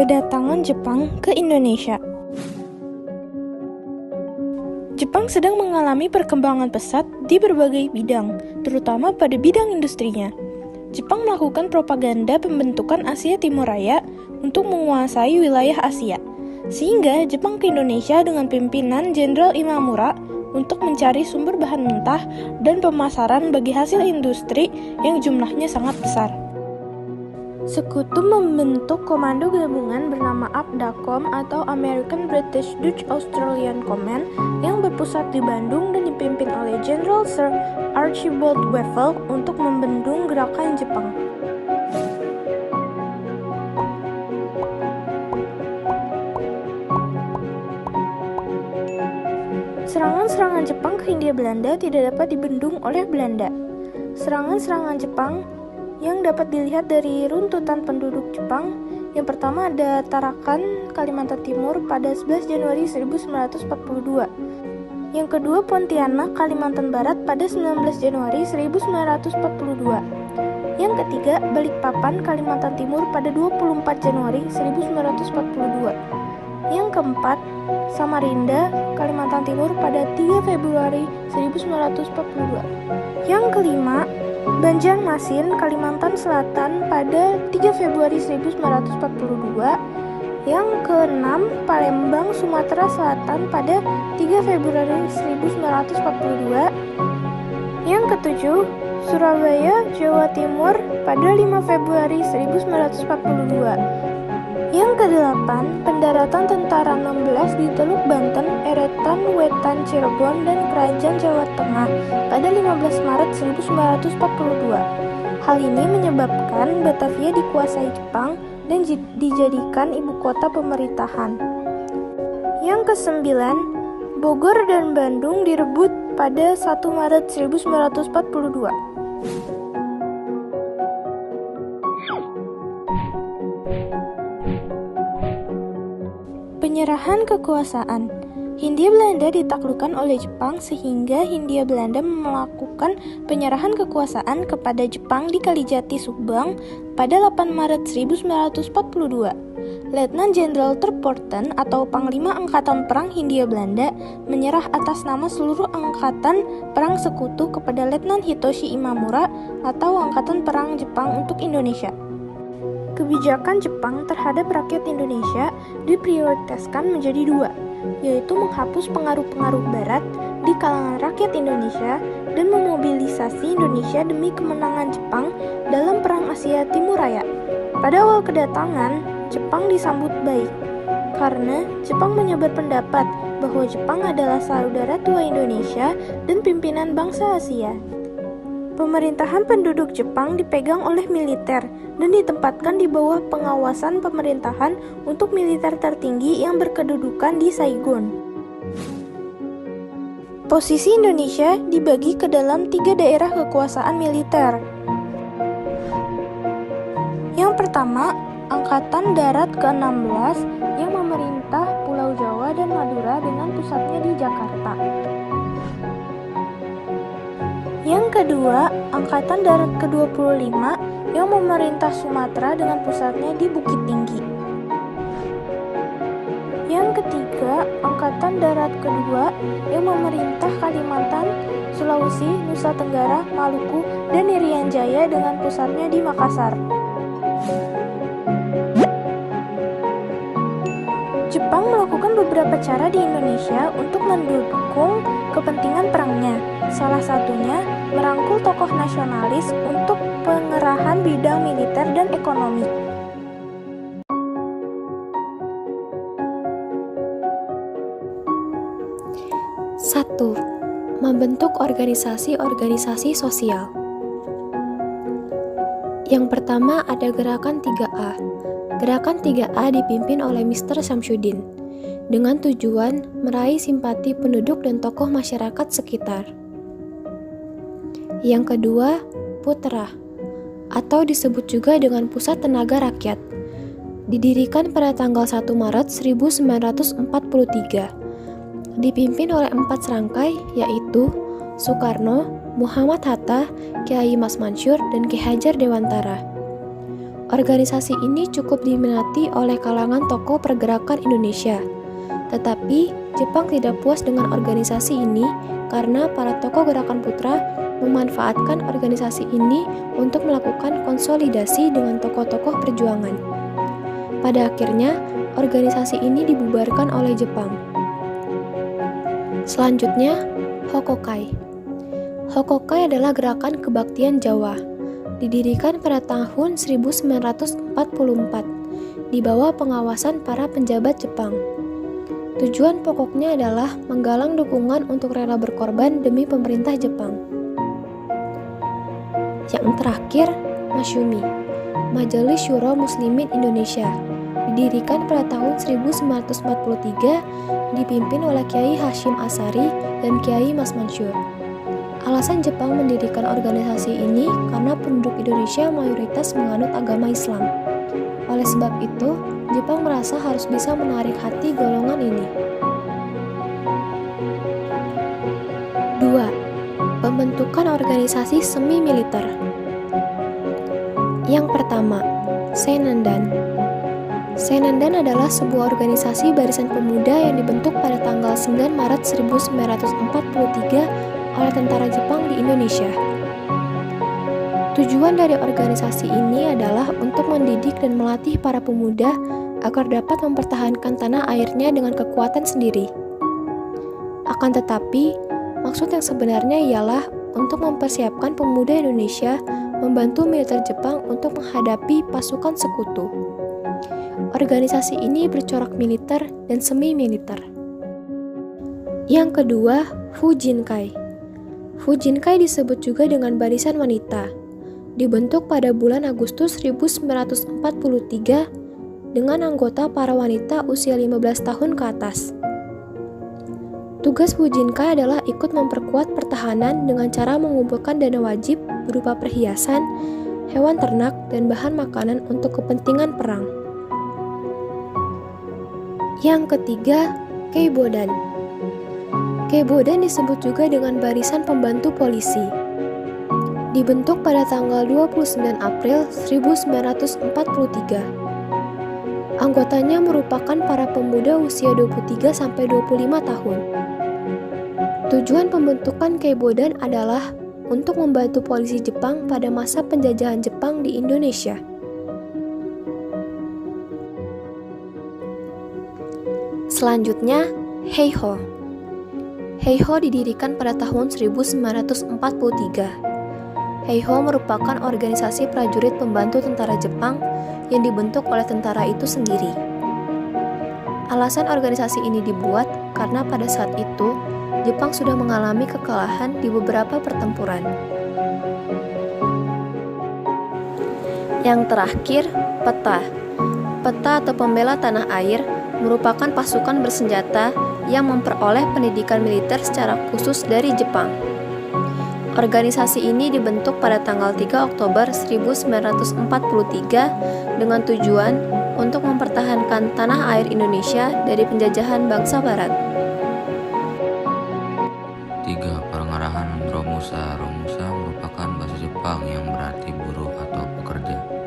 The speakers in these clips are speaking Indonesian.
Kedatangan Jepang ke Indonesia. Jepang sedang mengalami perkembangan pesat di berbagai bidang, terutama pada bidang industrinya. Jepang melakukan propaganda pembentukan Asia Timur Raya untuk menguasai wilayah Asia, sehingga Jepang ke Indonesia dengan pimpinan Jenderal Imamura untuk mencari sumber bahan mentah dan pemasaran bagi hasil industri yang jumlahnya sangat besar. Sekutu membentuk komando gabungan bernama APDACOM atau American British Dutch Australian Command yang berpusat di Bandung dan dipimpin oleh General Sir Archibald Wavell untuk membendung gerakan Jepang. Serangan-serangan Jepang ke Hindia Belanda tidak dapat dibendung oleh Belanda. Serangan-serangan Jepang yang dapat dilihat dari runtutan penduduk Jepang. Yang pertama ada Tarakan, Kalimantan Timur pada 11 Januari 1942. Yang kedua Pontianak, Kalimantan Barat pada 19 Januari 1942. Yang ketiga Balikpapan, Kalimantan Timur pada 24 Januari 1942. Yang keempat Samarinda, Kalimantan Timur pada 3 Februari 1942. Yang kelima Banjarmasin, Kalimantan Selatan pada 3 Februari 1942. Yang keenam, Palembang, Sumatera Selatan pada 3 Februari 1942. Yang ketujuh, Surabaya, Jawa Timur pada 5 Februari 1942. Yang kedelapan, pendaratan Tentara 16 di Teluk Banten, Eretan, Wetan, Cirebon, dan Kerajaan Jawa Tengah pada 15 Maret 1942. Hal ini menyebabkan Batavia dikuasai Jepang dan dijadikan ibu kota pemerintahan. Yang kesembilan, Bogor dan Bandung direbut pada 1 Maret 1942. Penyerahan kekuasaan. Hindia Belanda ditaklukkan oleh Jepang sehingga Hindia Belanda melakukan penyerahan kekuasaan kepada Jepang di Kalijati, Subang pada 8 Maret 1942. Letnan Jenderal Terporten atau Panglima Angkatan Perang Hindia Belanda menyerah atas nama seluruh Angkatan Perang Sekutu kepada Letnan Hitoshi Imamura atau Angkatan Perang Jepang untuk Indonesia. Kebijakan Jepang terhadap rakyat Indonesia diprioritaskan menjadi dua, yaitu menghapus pengaruh-pengaruh Barat di kalangan rakyat Indonesia dan memobilisasi Indonesia demi kemenangan Jepang dalam Perang Asia Timur Raya. Pada awal kedatangan, Jepang disambut baik, karena Jepang menyebar pendapat bahwa Jepang adalah saudara tua Indonesia dan pimpinan bangsa Asia. Pemerintahan penduduk Jepang dipegang oleh militer dan ditempatkan di bawah pengawasan pemerintahan untuk militer tertinggi yang berkedudukan di Saigon. Posisi Indonesia dibagi ke dalam 3 daerah kekuasaan militer. Yang pertama, Angkatan Darat ke-16 yang memerintah Pulau Jawa dan Madura dengan pusatnya di Jakarta. Yang kedua, Angkatan Darat ke-25 yang memerintah Sumatera dengan pusatnya di Bukit Tinggi. Yang ketiga, Angkatan Darat kedua yang memerintah Kalimantan, Sulawesi, Nusa Tenggara, Maluku, dan Irian Jaya dengan pusatnya di Makassar. Jepang melakukan beberapa cara di Indonesia untuk mendukung kepentingan perangnya. Salah satunya merangkul tokoh nasionalis untuk pengerahan bidang militer dan ekonomi. Satu, membentuk organisasi-organisasi sosial. Yang pertama ada Gerakan 3A. Gerakan 3A dipimpin oleh Mr. Samsudin dengan tujuan meraih simpati penduduk dan tokoh masyarakat sekitar. Yang kedua, Putra atau disebut juga dengan Pusat Tenaga Rakyat. Didirikan pada tanggal 1 Maret 1943. Dipimpin oleh 4 serangkai yaitu Soekarno, Muhammad Hatta, Kiai Mas Mansur, dan Ki Hajar Dewantara. Organisasi ini cukup diminati oleh kalangan tokoh pergerakan Indonesia. Tetapi, Jepang tidak puas dengan organisasi ini karena para tokoh gerakan putra memanfaatkan organisasi ini untuk melakukan konsolidasi dengan tokoh-tokoh perjuangan. Pada akhirnya, organisasi ini dibubarkan oleh Jepang. Selanjutnya, Hokokai. Hokokai adalah gerakan kebaktian Jawa. Didirikan pada tahun 1944 di bawah pengawasan para penjabat Jepang. Tujuan pokoknya adalah menggalang dukungan untuk rela berkorban demi pemerintah Jepang. Yang terakhir, Masyumi, Majelis Syuro Muslimin Indonesia. Didirikan pada tahun 1943, dipimpin oleh Kiai Hashim Asyari dan Kiai Mas Mansur. Alasan Jepang mendirikan organisasi ini karena penduduk Indonesia mayoritas menganut agama Islam. Oleh sebab itu, Jepang merasa harus bisa menarik hati golongan ini. 2. Pembentukan organisasi semi-militer. Yang pertama, Senandan. Senandan adalah sebuah organisasi barisan pemuda yang dibentuk pada tanggal 9 Maret 1943 oleh tentara Jepang di Indonesia. Tujuan dari organisasi ini adalah untuk mendidik dan melatih para pemuda agar dapat mempertahankan tanah airnya dengan kekuatan sendiri. Akan tetapi, maksud yang sebenarnya ialah untuk mempersiapkan pemuda Indonesia membantu militer Jepang untuk menghadapi pasukan sekutu. Organisasi ini bercorak militer dan semi-militer. Yang kedua, Fujinkai. Fujinkai disebut juga dengan Barisan Wanita. Dibentuk pada bulan Agustus 1943 dengan anggota para wanita usia 15 tahun ke atas. Tugas Fujinkai adalah ikut memperkuat pertahanan dengan cara mengumpulkan dana wajib berupa perhiasan, hewan ternak, dan bahan makanan untuk kepentingan perang. Yang ketiga, Keibodan. Keibodan disebut juga dengan Barisan Pembantu Polisi. Dibentuk pada tanggal 29 April 1943. Anggotanya merupakan para pemuda usia 23-25 tahun. Tujuan pembentukan Keibodan adalah untuk membantu polisi Jepang pada masa penjajahan Jepang di Indonesia. Selanjutnya, Heiho. Heiho didirikan pada tahun 1943. Heiho merupakan organisasi prajurit pembantu tentara Jepang yang dibentuk oleh tentara itu sendiri. Alasan organisasi ini dibuat karena pada saat itu, Jepang sudah mengalami kekalahan di beberapa pertempuran. Yang terakhir, PETA. PETA atau Pembela Tanah Air merupakan pasukan bersenjata yang memperoleh pendidikan militer secara khusus dari Jepang. Organisasi ini dibentuk pada tanggal 3 Oktober 1943 dengan tujuan untuk mempertahankan tanah air Indonesia dari penjajahan bangsa Barat. 3. Pengarahan Romusa. Romusa merupakan bahasa Jepang yang berarti buruh atau pekerja.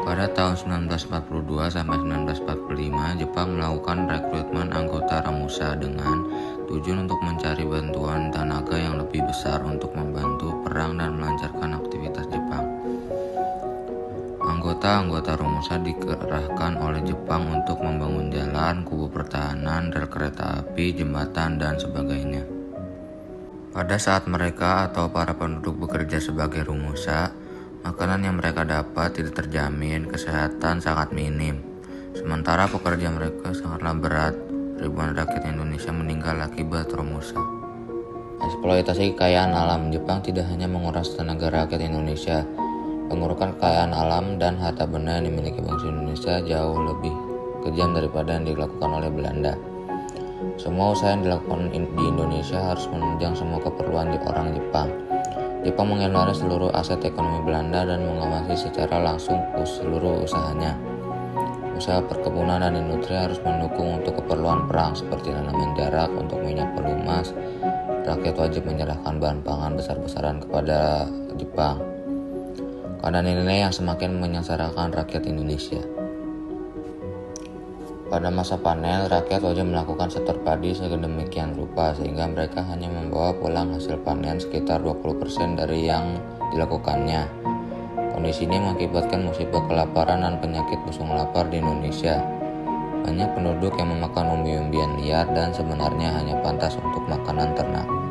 Pada tahun 1942 sampai 1945, Jepang melakukan rekrutmen anggota Romusa dengan tujuan untuk mencari bantuan tenaga yang lebih besar untuk membantu perang dan melancarkan aktivitas Jepang. Anggota-anggota Romusa dikerahkan oleh Jepang untuk membangun jalan, kubu pertahanan, rel kereta api, jembatan, dan sebagainya. Pada saat mereka atau para penduduk bekerja sebagai Romusa, makanan yang mereka dapat tidak terjamin, kesehatan sangat minim. Sementara pekerja mereka sangatlah berat. Ribuan rakyat Indonesia meninggal akibat Romusa. Eksploitasi kekayaan alam. Jepang tidak hanya menguras tenaga rakyat Indonesia. Pengurukan kekayaan alam dan harta benda yang dimiliki bangsa Indonesia jauh lebih kejam daripada yang dilakukan oleh Belanda. Semua usaha yang dilakukan di Indonesia harus menunjang semua keperluan orang Jepang. Jepang mengelola seluruh aset ekonomi Belanda dan mengawasi secara langsung seluruh usahanya. Usaha perkebunan dan industri harus mendukung untuk keperluan perang seperti tanaman jarak untuk minyak pelumas. Rakyat wajib menyerahkan bahan pangan besar-besaran kepada Jepang. karena nilai yang semakin menyengsarakan rakyat Indonesia. Pada masa panen, rakyat wajib melakukan setor padi sedemikian rupa sehingga mereka hanya membawa pulang hasil panen sekitar 20% dari yang dilakukannya. Kondisi ini mengakibatkan musibah kelaparan dan penyakit busung lapar di Indonesia. Banyak penduduk yang memakan umbi-umbian liar dan sebenarnya hanya pantas untuk makanan ternak.